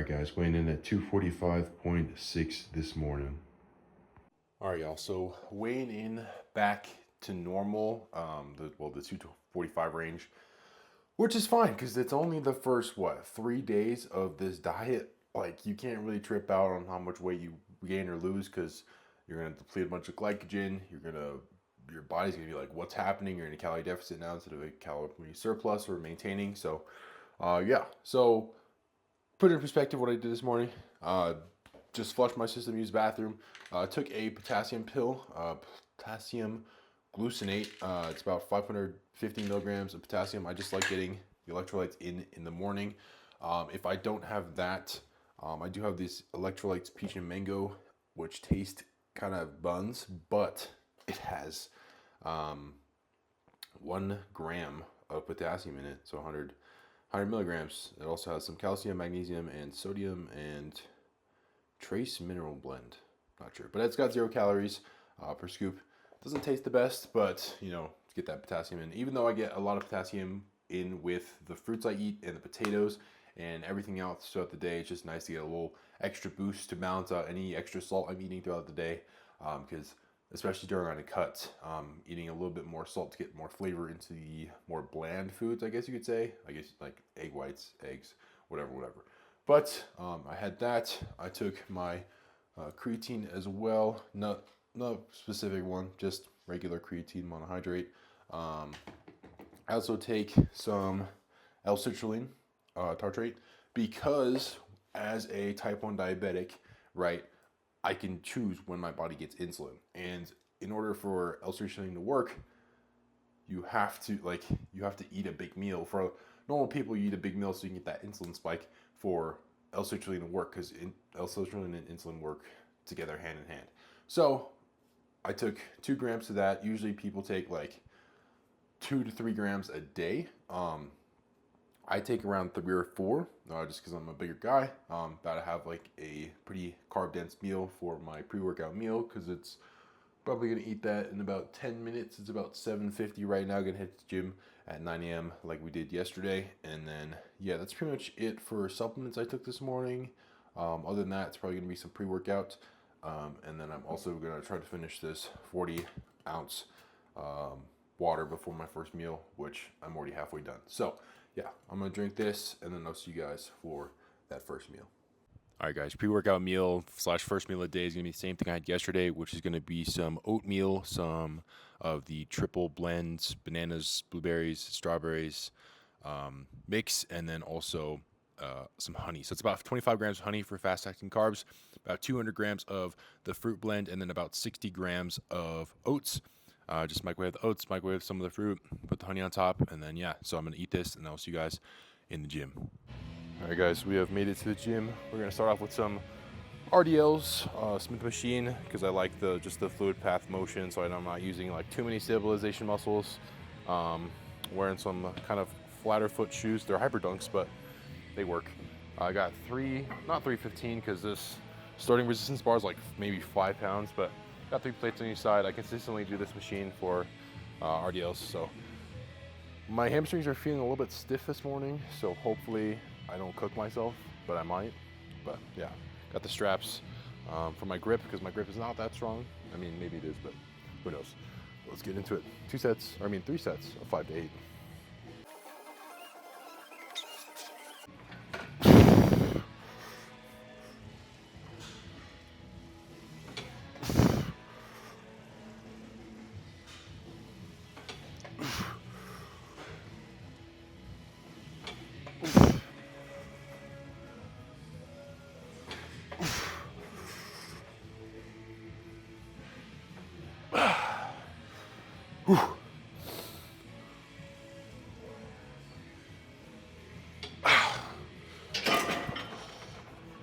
Alright guys, weighing in at 245.6 this morning. Alright y'all, so weighing in back to normal, the 245 range, which is fine because it's only the first, 3 days of this diet. Like, you can't really trip out on how much weight you gain or lose because you're going to deplete a bunch of glycogen. Your body's going to be like, what's happening? You're in a calorie deficit now instead of a calorie surplus or maintaining. So, so put it in perspective what I did this morning. Just flushed my system, used the bathroom. Took a potassium pill, potassium glucinate. It's about 550 milligrams of potassium. I just like getting the electrolytes in the morning. If I don't have that, I do have these electrolytes peach and mango, which taste kind of buns, but it has 1 gram of potassium in it, so 100 milligrams. It also has some calcium, magnesium, and sodium, and trace mineral blend. Not sure, but it's got 0 calories per scoop. Doesn't taste the best, but to get that potassium in. Even though I get a lot of potassium in with the fruits I eat and the potatoes and everything else throughout the day, it's just nice to get a little extra boost to balance out any extra salt I'm eating throughout the day. Because especially during a cut, eating a little bit more salt to get more flavor into the more bland foods, I guess you could say. I guess like egg whites, eggs, whatever. But I had that. I took my creatine as well. Not specific one, just regular creatine monohydrate. I also take some L-citrulline tartrate because as a type 1 diabetic, right, I can choose when my body gets insulin. And in order for L-citrulline to work, you have to eat a big meal. For normal people, you eat a big meal so you can get that insulin spike. For L-citrulline to work, because L-citrulline and insulin work together hand in hand. So I took 2 grams of that. Usually people take like 2 to 3 grams a day. I take around 3 or 4, just because I'm a bigger guy. About to have like a pretty carb dense meal for my pre-workout meal, because it's probably gonna eat that in about 10 minutes. It's about 7:50 right now. Gonna hit the gym at 9 a.m. like we did yesterday, and then that's pretty much it for supplements I took this morning. Other than that, it's probably gonna be some pre-workout, and then I'm also gonna try to finish this 40-ounce water before my first meal, which I'm already halfway done. So I'm gonna drink this, and then I'll see you guys for that first meal. All right, guys, pre-workout meal / first meal of the day is going to be the same thing I had yesterday, which is going to be some oatmeal, some of the triple blends, bananas, blueberries, strawberries mix, and then also some honey. So it's about 25 grams of honey for fast-acting carbs, about 200 grams of the fruit blend, and then about 60 grams of oats. Just microwave the oats, microwave some of the fruit, put the honey on top, and then so I'm going to eat this, and I'll see you guys in the gym. All right, guys, we have made it to the gym. We're gonna start off with some RDLs, Smith machine, because I like just the fluid path motion, so I'm not using like too many stabilization muscles. Wearing some kind of flatter foot shoes. They're hyper dunks, but they work. I got not 315, because this starting resistance bar is like maybe 5 pounds, but got 3 plates on each side. I consistently do this machine for RDLs, so my hamstrings are feeling a little bit stiff this morning, so hopefully I don't cook myself, but I might. But got the straps for my grip, because my grip is not that strong. I mean, maybe it is, but who knows. Let's get into it. 3 sets of 5 to 8.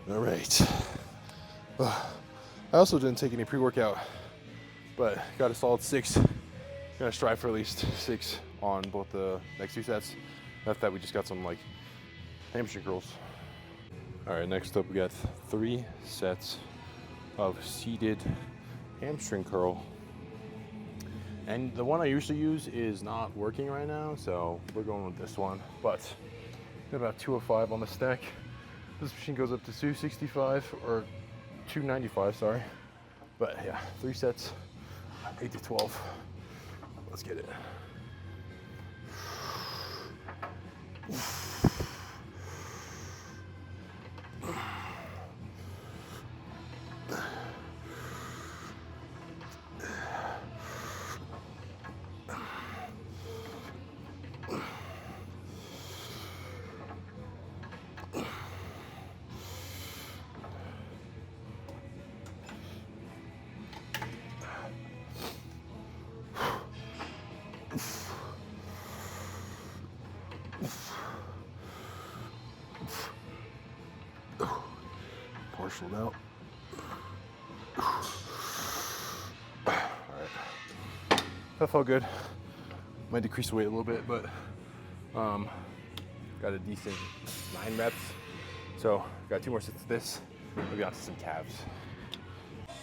All right. I also didn't take any pre-workout, but got a solid 6. Gonna strive for at least 6 on both the next 2 sets. After that, we just got some like hamstring curls. All right, next up we got 3 sets of seated hamstring curl. And the one I usually use is not working right now, so we're going with this one. But about 205 on the stack. This machine goes up to 265 or 295, sorry. But yeah, 3 sets, 8 to 12. Let's get it. Partialed out. Alright. That felt good. Might decrease the weight a little bit, but got a decent 9 reps. So got 2 more sets of this. We'll be on to some calves.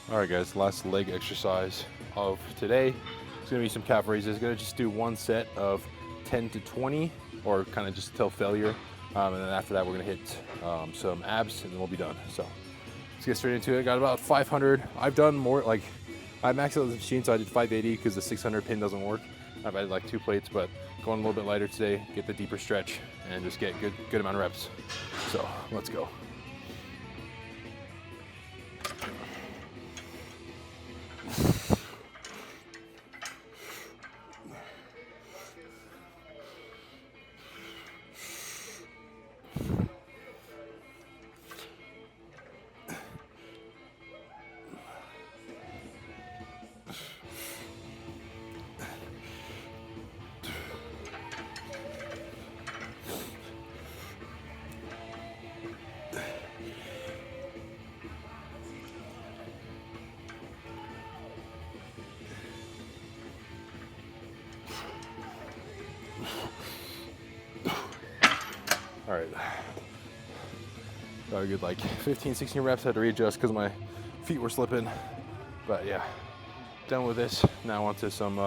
Alright guys, last leg exercise of today. It's gonna be some calf raises. Gonna just do 1 set of 10 to 20, or kind of just till failure. And then after that, we're gonna hit some abs, and then we'll be done. So let's get straight into it. Got about 500. I've done more, like I maxed out the machine, so I did 580 because the 600 pin doesn't work. I've added like 2 plates, but going a little bit lighter today, get the deeper stretch, and just get good amount of reps. So let's go. All right, got a good like 15, 16 reps. I had to readjust because my feet were slipping, but yeah, done with this. Now onto some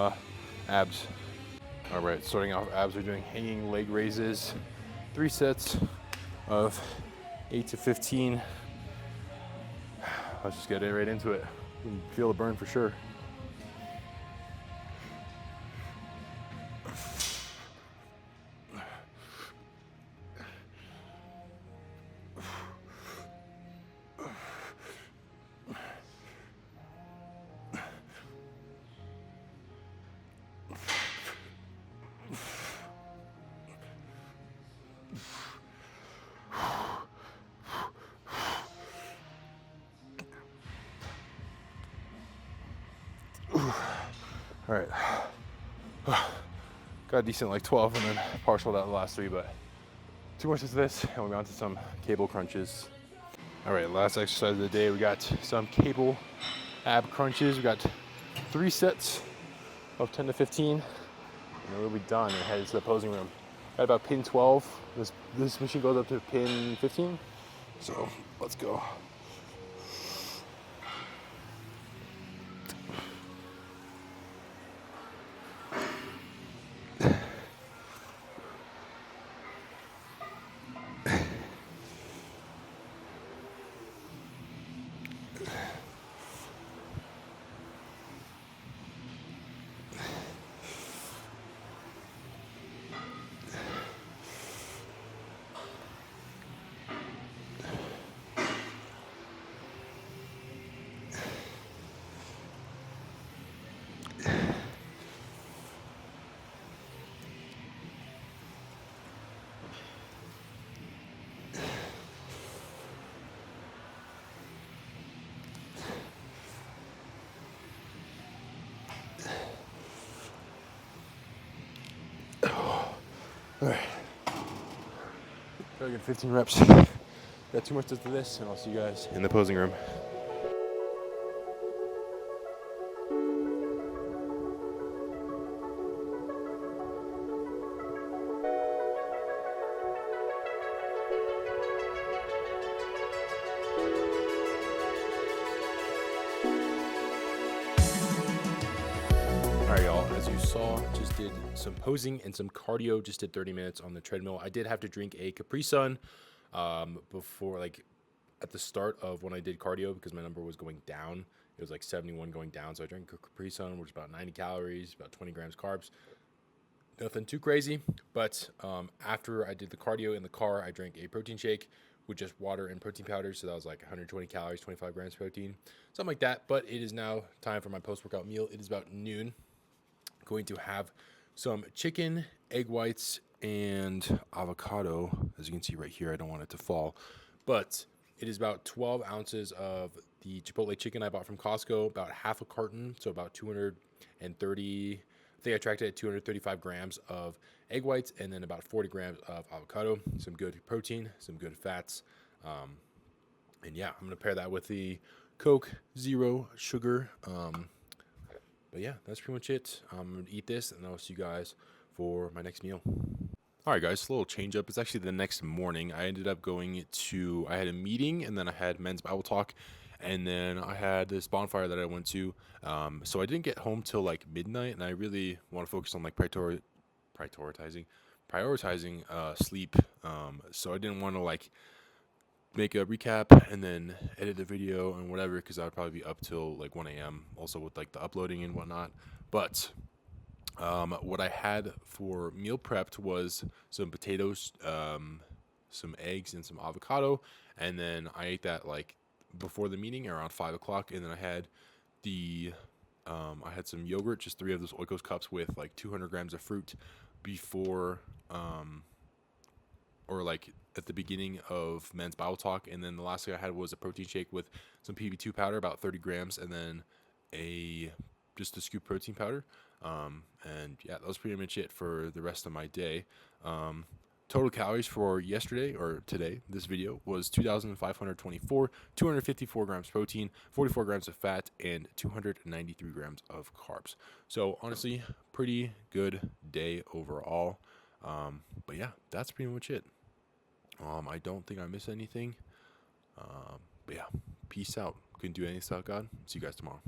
abs. All right, starting off abs, we're doing hanging leg raises, 3 sets of 8 to 15. Let's just get right into it. You can feel the burn for sure. All right, got a decent like 12 and then partialed out the last 3, but 2 more sets of this and we'll go on to some cable crunches. All right, last exercise of the day, we got some cable ab crunches. We got 3 sets of 10 to 15, and then we'll be done and head into the posing room. Got about pin 12. This machine goes up to pin 15, so let's go. All right, very good, 15 reps. Got 2 more sets of this, and I'll see you guys in the posing room. All right, y'all, as you saw, just did some posing and some cardio, just did 30 minutes on the treadmill. I did have to drink a Capri Sun before, like, at the start of when I did cardio, because my number was going down. It was like 71 going down. So I drank a Capri Sun, which is about 90 calories, about 20 grams carbs. Nothing too crazy. But after I did the cardio in the car, I drank a protein shake with just water and protein powder. So that was like 120 calories, 25 grams protein, something like that. But it is now time for my post-workout meal. It is about noon. Going to have some chicken, egg whites, and avocado. As you can see right here, I don't want it to fall. But it is about 12 ounces of the Chipotle chicken I bought from Costco, about half a carton, so about 230. I think I tracked it at 235 grams of egg whites, and then about 40 grams of avocado. Some good protein, some good fats. And yeah, I'm going to pair that with the Coke Zero Sugar. But yeah, that's pretty much it. I'm going to eat this, and I'll see you guys for my next meal. All right, guys, a little change up. It's actually the next morning. I ended up going to, I had a meeting, and then I had men's Bible talk, and then I had this bonfire that I went to. So I didn't get home till like midnight, and I really want to focus on like prioritizing sleep. So I didn't want to like make a recap and then edit the video and whatever, because I would probably be up till like 1 a.m. also with like the uploading and whatnot. But what I had for meal prepped was some potatoes, some eggs, and some avocado. And then I ate that like before the meeting around 5 o'clock. And then I had I had some yogurt, just 3 of those Oikos cups with like 200 grams of fruit before, or like at the beginning of men's Bible talk. And then the last thing I had was a protein shake with some PB2 powder, about 30 grams, and then just a scoop protein powder. And yeah, that was pretty much it for the rest of my day. Total calories for yesterday or today, this video, was 2,524, 254 grams protein, 44 grams of fat, and 293 grams of carbs. So honestly, pretty good day overall. But yeah, that's pretty much it. I don't think I missed anything. But yeah, peace out. Couldn't do anything without God. See you guys tomorrow.